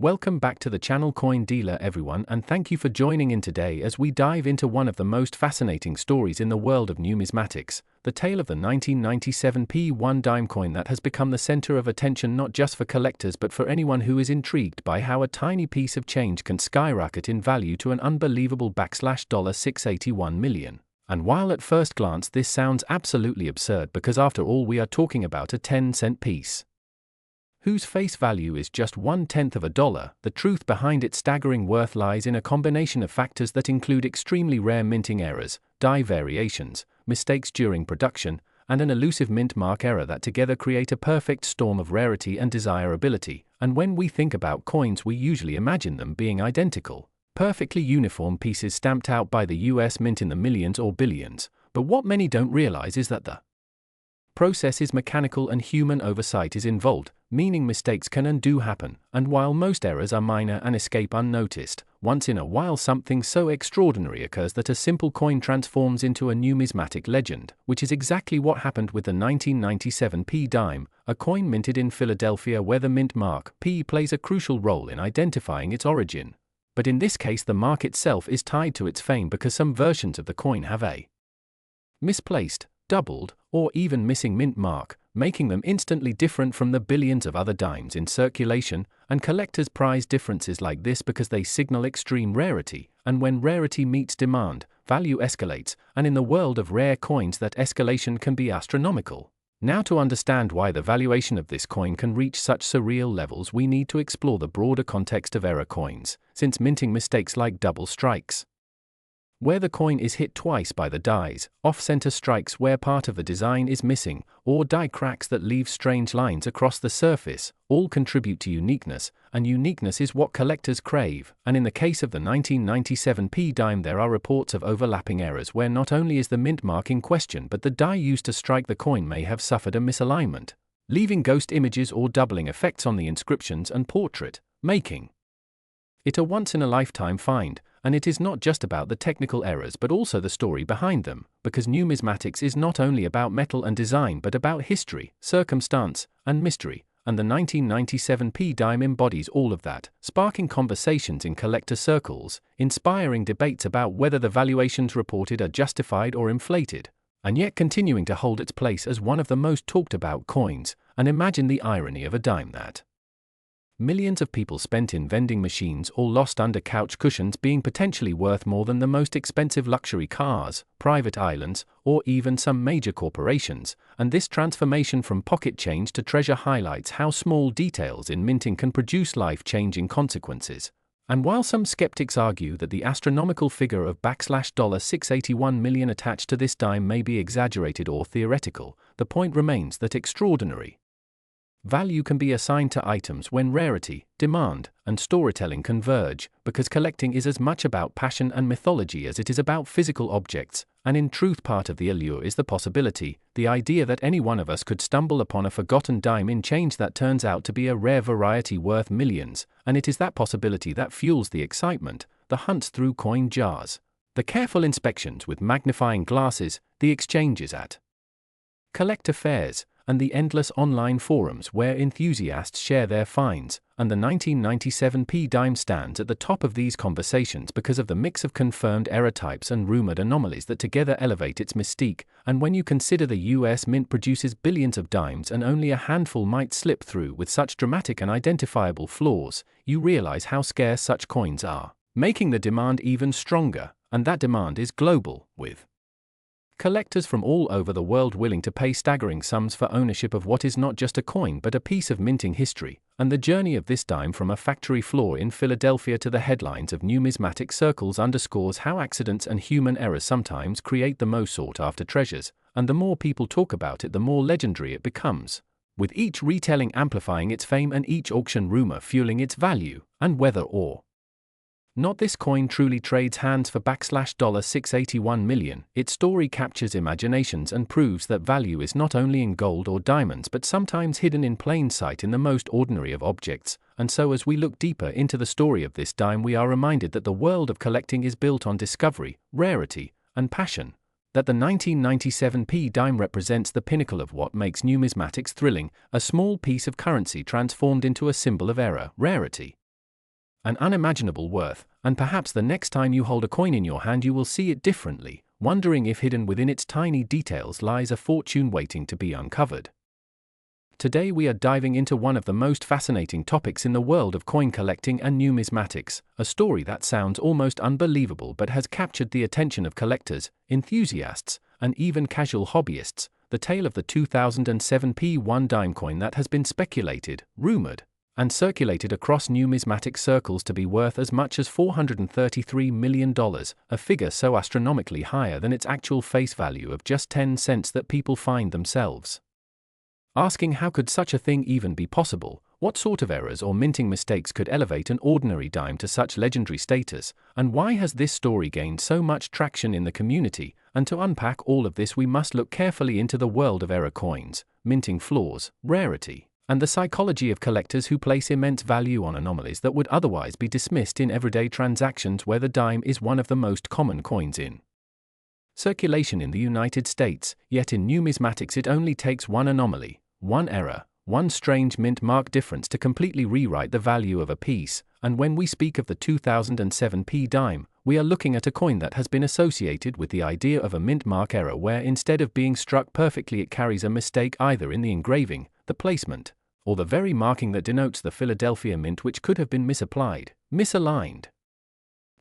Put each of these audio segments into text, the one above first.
Welcome back to the channel Coin Dealer everyone, and thank you for joining in today as we dive into one of the most fascinating stories in the world of numismatics, the tale of the 1997 P1 dime coin that has become the center of attention not just for collectors but for anyone who is intrigued by how a tiny piece of change can skyrocket in value to an unbelievable $681 million. And while at first glance this sounds absolutely absurd because after all we are talking about a 10-cent piece whose face value is just 1/10 of a dollar, the truth behind its staggering worth lies in a combination of factors that include extremely rare minting errors, die variations, mistakes during production, and an elusive mint mark error that together create a perfect storm of rarity and desirability. And when we think about coins, we usually imagine them being identical, perfectly uniform pieces stamped out by the US Mint in the millions or billions. But what many don't realize is that the process is mechanical and human oversight is involved, meaning mistakes can and do happen, and while most errors are minor and escape unnoticed, once in a while something so extraordinary occurs that a simple coin transforms into a numismatic legend, which is exactly what happened with the 1997 P dime, a coin minted in Philadelphia where the mint mark P plays a crucial role in identifying its origin. But in this case the mark itself is tied to its fame because some versions of the coin have a misplaced, doubled, or even missing mint mark, making them instantly different from the billions of other dimes in circulation, and collectors prize differences like this because they signal extreme rarity, and when rarity meets demand, value escalates, and in the world of rare coins that escalation can be astronomical. Now to understand why the valuation of this coin can reach such surreal levels, we need to explore the broader context of error coins, since minting mistakes like double strikes, where the coin is hit twice by the dies, off-center strikes where part of the design is missing, or die cracks that leave strange lines across the surface, all contribute to uniqueness, and uniqueness is what collectors crave. And in the case of the 1997 P dime there are reports of overlapping errors where not only is the mint mark in question but the die used to strike the coin may have suffered a misalignment, leaving ghost images or doubling effects on the inscriptions and portrait, making it a once-in-a-lifetime find. And it is not just about the technical errors but also the story behind them, because numismatics is not only about metal and design but about history, circumstance, and mystery, and the 1997 P dime embodies all of that, sparking conversations in collector circles, inspiring debates about whether the valuations reported are justified or inflated, and yet continuing to hold its place as one of the most talked about coins. And imagine the irony of a dime that millions of people spent in vending machines or lost under couch cushions being potentially worth more than the most expensive luxury cars, private islands, or even some major corporations. And this transformation from pocket change to treasure highlights how small details in minting can produce life-changing consequences. And while some skeptics argue that the astronomical figure of $681 million attached to this dime may be exaggerated or theoretical, the point remains that extraordinary value can be assigned to items when rarity, demand, and storytelling converge, because collecting is as much about passion and mythology as it is about physical objects, and in truth part of the allure is the possibility, the idea that any one of us could stumble upon a forgotten dime in change that turns out to be a rare variety worth millions, and it is that possibility that fuels the excitement, the hunts through coin jars, the careful inspections with magnifying glasses, the exchanges at collector fairs, and the endless online forums where enthusiasts share their finds. And the 1997 P dime stands at the top of these conversations because of the mix of confirmed error types and rumored anomalies that together elevate its mystique. And when you consider the US Mint produces billions of dimes and only a handful might slip through with such dramatic and identifiable flaws, you realize how scarce such coins are, making the demand even stronger. And that demand is global, with collectors from all over the world willing to pay staggering sums for ownership of what is not just a coin but a piece of minting history. And the journey of this dime from a factory floor in Philadelphia to the headlines of numismatic circles underscores how accidents and human errors sometimes create the most sought-after treasures, and the more people talk about it the more legendary it becomes, with each retelling amplifying its fame and each auction rumor fueling its value. And whether or not this coin truly trades hands for $681 million, its story captures imaginations and proves that value is not only in gold or diamonds but sometimes hidden in plain sight in the most ordinary of objects. And so as we look deeper into the story of this dime we are reminded that the world of collecting is built on discovery, rarity, and passion, that the 1997 P dime represents the pinnacle of what makes numismatics thrilling, a small piece of currency transformed into a symbol of error, rarity, An unimaginable worth, and perhaps the next time you hold a coin in your hand you will see it differently, wondering if hidden within its tiny details lies a fortune waiting to be uncovered. Today we are diving into one of the most fascinating topics in the world of coin collecting and numismatics, a story that sounds almost unbelievable but has captured the attention of collectors, enthusiasts, and even casual hobbyists, the tale of the 2007 P1 dime coin that has been speculated, rumored, and circulated across numismatic circles to be worth as much as $433 million, a figure so astronomically higher than its actual face value of just 10 cents that people find themselves asking how could such a thing even be possible, what sort of errors or minting mistakes could elevate an ordinary dime to such legendary status, and why has this story gained so much traction in the community? And to unpack all of this we must look carefully into the world of error coins, minting flaws, rarity, and the psychology of collectors who place immense value on anomalies that would otherwise be dismissed in everyday transactions where the dime is one of the most common coins in circulation in the United States, yet in numismatics it only takes one anomaly, one error, one strange mint mark difference to completely rewrite the value of a piece, and when we speak of the 2007 P dime, we are looking at a coin that has been associated with the idea of a mint mark error where instead of being struck perfectly it carries a mistake either in the engraving, the placement, or the very marking that denotes the Philadelphia mint, which could have been misapplied, misaligned,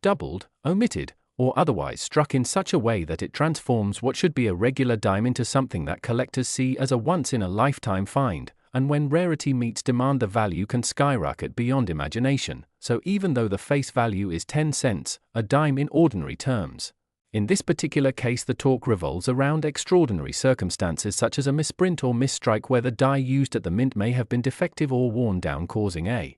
doubled, omitted, or otherwise struck in such a way that it transforms what should be a regular dime into something that collectors see as a once-in-a-lifetime find, and when rarity meets demand the value can skyrocket beyond imagination, so even though the face value is 10 cents, a dime in ordinary terms. In this particular case the talk revolves around extraordinary circumstances such as a misprint or misstrike where the die used at the mint may have been defective or worn down, causing a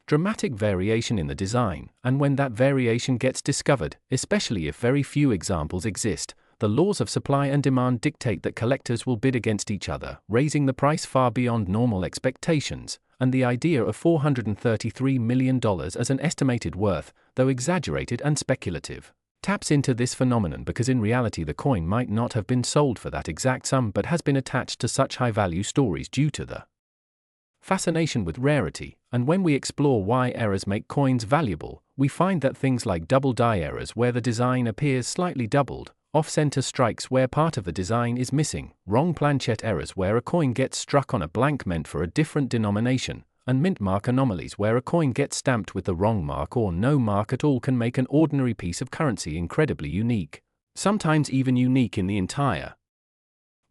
dramatic variation in the design, and when that variation gets discovered, especially if very few examples exist, the laws of supply and demand dictate that collectors will bid against each other, raising the price far beyond normal expectations, and the idea of $433 million as an estimated worth, though exaggerated and speculative, taps into this phenomenon because in reality the coin might not have been sold for that exact sum but has been attached to such high-value stories due to the fascination with rarity, and when we explore why errors make coins valuable, we find that things like double die errors where the design appears slightly doubled, off-center strikes where part of the design is missing, wrong planchet errors where a coin gets struck on a blank meant for a different denomination, and mint mark anomalies where a coin gets stamped with the wrong mark or no mark at all can make an ordinary piece of currency incredibly unique, sometimes even unique in the entire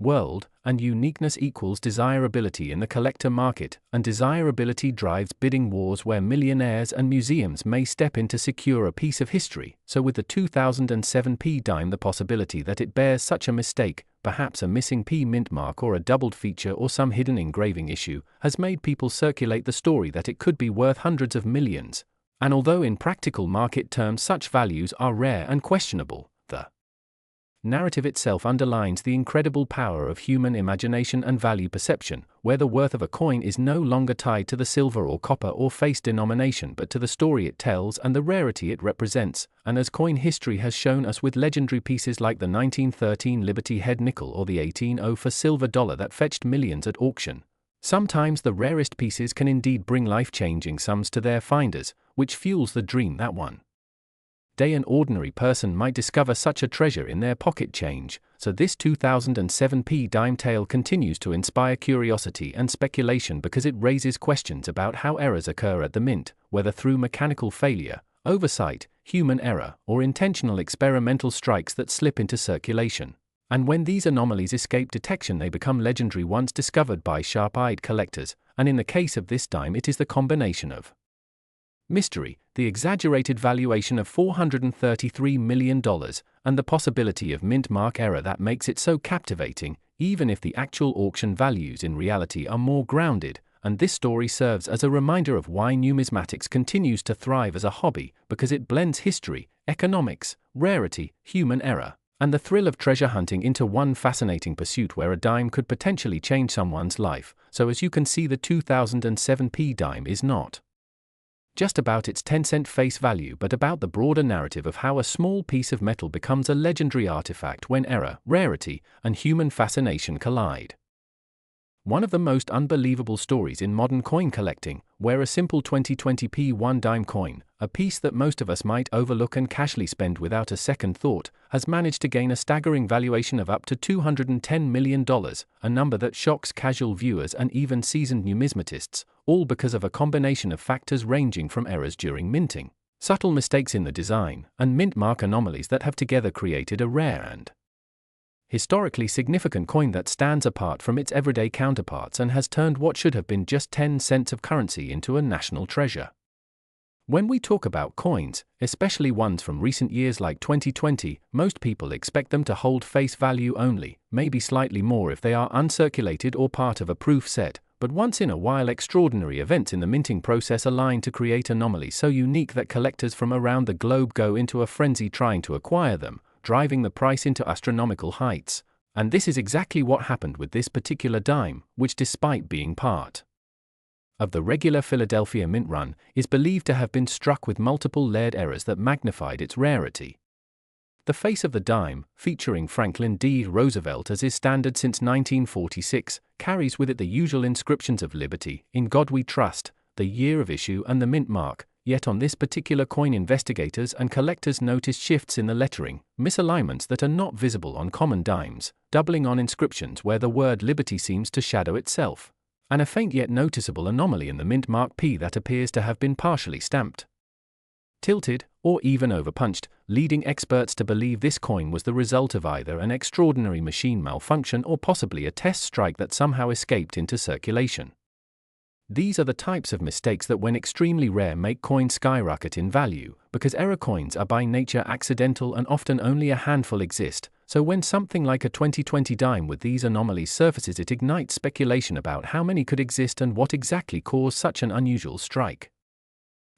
world, and uniqueness equals desirability in the collector market, and desirability drives bidding wars where millionaires and museums may step in to secure a piece of history. So with the 2007 P dime the possibility that it bears such a mistake, perhaps a missing P mint mark or a doubled feature or some hidden engraving issue, has made people circulate the story that it could be worth hundreds of millions. And although in practical market terms such values are rare and questionable, the narrative itself underlines the incredible power of human imagination and value perception, where the worth of a coin is no longer tied to the silver or copper or face denomination but to the story it tells and the rarity it represents, and as coin history has shown us with legendary pieces like the 1913 Liberty Head nickel or the 1804 silver dollar that fetched millions at auction, sometimes the rarest pieces can indeed bring life-changing sums to their finders, which fuels the dream that one day an ordinary person might discover such a treasure in their pocket change. So this 2007 P dime tale continues to inspire curiosity and speculation because it raises questions about how errors occur at the mint, whether through mechanical failure, oversight, human error, or intentional experimental strikes that slip into circulation. And when these anomalies escape detection they become legendary once discovered by sharp-eyed collectors, and in the case of this dime it is the combination of mystery, the exaggerated valuation of $433 million, and the possibility of mint mark error that makes it so captivating, even if the actual auction values in reality are more grounded. And this story serves as a reminder of why numismatics continues to thrive as a hobby, because it blends history, economics, rarity, human error, and the thrill of treasure hunting into one fascinating pursuit where a dime could potentially change someone's life. So as you can see, the 2007 P dime is not just about its 10-cent face value but about the broader narrative of how a small piece of metal becomes a legendary artifact when error, rarity, and human fascination collide. One of the most unbelievable stories in modern coin collecting, where a simple 2020p one-dime coin, a piece that most of us might overlook and casually spend without a second thought, has managed to gain a staggering valuation of up to $210 million, a number that shocks casual viewers and even seasoned numismatists, all because of a combination of factors ranging from errors during minting, subtle mistakes in the design, and mint mark anomalies that have together created a rare and historically significant coin that stands apart from its everyday counterparts and has turned what should have been just 10 cents of currency into a national treasure. When we talk about coins, especially ones from recent years like 2020, most people expect them to hold face value only, maybe slightly more if they are uncirculated or part of a proof set, but once-in-a-while extraordinary events in the minting process align to create anomalies so unique that collectors from around the globe go into a frenzy trying to acquire them, driving the price into astronomical heights. And this is exactly what happened with this particular dime, which, despite being part of the regular Philadelphia mint run, is believed to have been struck with multiple layered errors that magnified its rarity. The face of the dime, featuring Franklin D. Roosevelt as is standard since 1946, carries with it the usual inscriptions of liberty, in God we trust, the year of issue and the mint mark. Yet on this particular coin, investigators and collectors noticed shifts in the lettering, misalignments that are not visible on common dimes, doubling on inscriptions where the word liberty seems to shadow itself, and a faint yet noticeable anomaly in the mint mark P that appears to have been partially stamped, tilted, or even overpunched, leading experts to believe this coin was the result of either an extraordinary machine malfunction or possibly a test strike that somehow escaped into circulation. These are the types of mistakes that, when extremely rare, make coins skyrocket in value, because error coins are by nature accidental and often only a handful exist, so when something like a 2020 dime with these anomalies surfaces, it ignites speculation about how many could exist and what exactly caused such an unusual strike.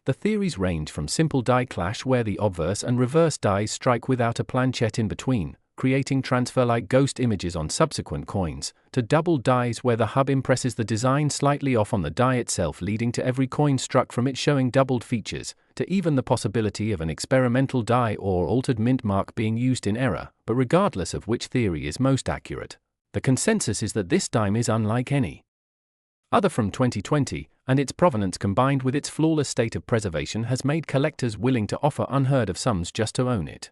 The theories range from simple die clash where the obverse and reverse dies strike without a planchette in between, creating transfer-like ghost images on subsequent coins, to double dies where the hub impresses the design slightly off on the die itself, leading to every coin struck from it showing doubled features, to even the possibility of an experimental die or altered mint mark being used in error. But regardless of which theory is most accurate, the consensus is that this dime is unlike any other from 2020, and its provenance combined with its flawless state of preservation has made collectors willing to offer unheard of sums just to own it.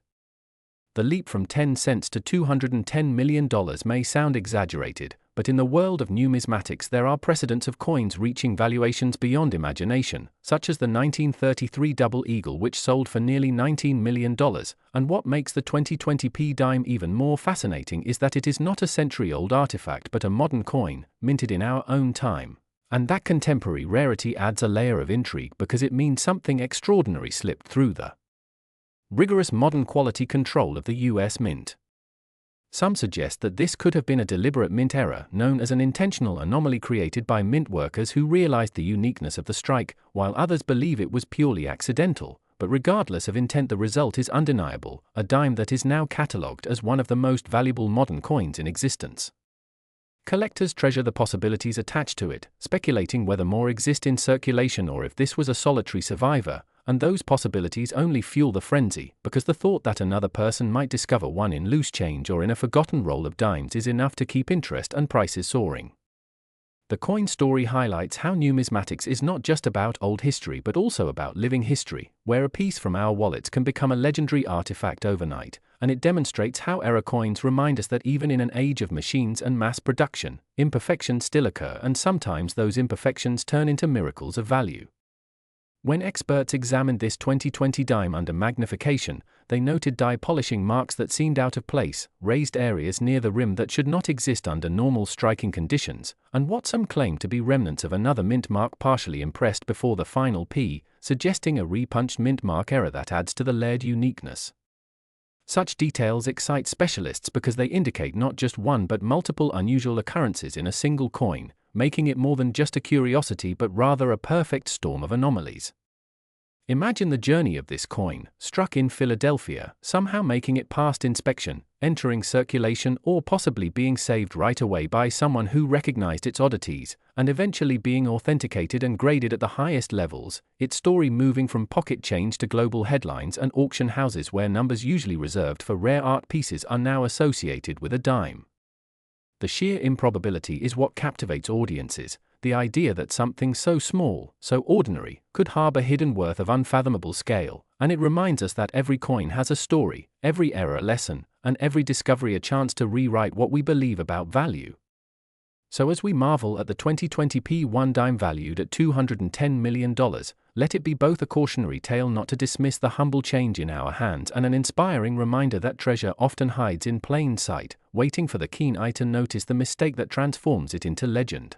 The leap from 10 cents to $210 million may sound exaggerated, but in the world of numismatics there are precedents of coins reaching valuations beyond imagination, such as the 1933 Double Eagle, which sold for nearly $19 million, and what makes the 2020p dime even more fascinating is that it is not a century-old artifact but a modern coin, minted in our own time. And that contemporary rarity adds a layer of intrigue because it means something extraordinary slipped through the rigorous modern quality control of the US Mint. Some suggest that this could have been a deliberate mint error known as an intentional anomaly created by mint workers who realized the uniqueness of the strike, while others believe it was purely accidental. But regardless of intent, the result is undeniable, a dime that is now catalogued as one of the most valuable modern coins in existence. Collectors treasure the possibilities attached to it, speculating whether more exist in circulation or if this was a solitary survivor, and those possibilities only fuel the frenzy, because the thought that another person might discover one in loose change or in a forgotten roll of dimes is enough to keep interest and prices soaring. The coin story highlights how numismatics is not just about old history but also about living history, where a piece from our wallets can become a legendary artifact overnight, and it demonstrates how error coins remind us that even in an age of machines and mass production, imperfections still occur, and sometimes those imperfections turn into miracles of value. When experts examined this 2020 dime under magnification, they noted die polishing marks that seemed out of place, raised areas near the rim that should not exist under normal striking conditions, and what some claim to be remnants of another mint mark partially impressed before the final P, suggesting a repunched mint mark error that adds to the layered uniqueness. Such details excite specialists because they indicate not just one but multiple unusual occurrences in a single coin, making it more than just a curiosity but rather a perfect storm of anomalies. Imagine the journey of this coin, struck in Philadelphia, somehow making it past inspection, entering circulation, or possibly being saved right away by someone who recognized its oddities, and eventually being authenticated and graded at the highest levels, its story moving from pocket change to global headlines and auction houses where numbers usually reserved for rare art pieces are now associated with a dime. The sheer improbability is what captivates audiences. The idea that something so small, so ordinary, could harbor hidden worth of unfathomable scale, and it reminds us that every coin has a story, every error a lesson, and every discovery a chance to rewrite what we believe about value. So as we marvel at the 2020 P1 dime valued at $210 million, let it be both a cautionary tale not to dismiss the humble change in our hands and an inspiring reminder that treasure often hides in plain sight, waiting for the keen eye to notice the mistake that transforms it into legend.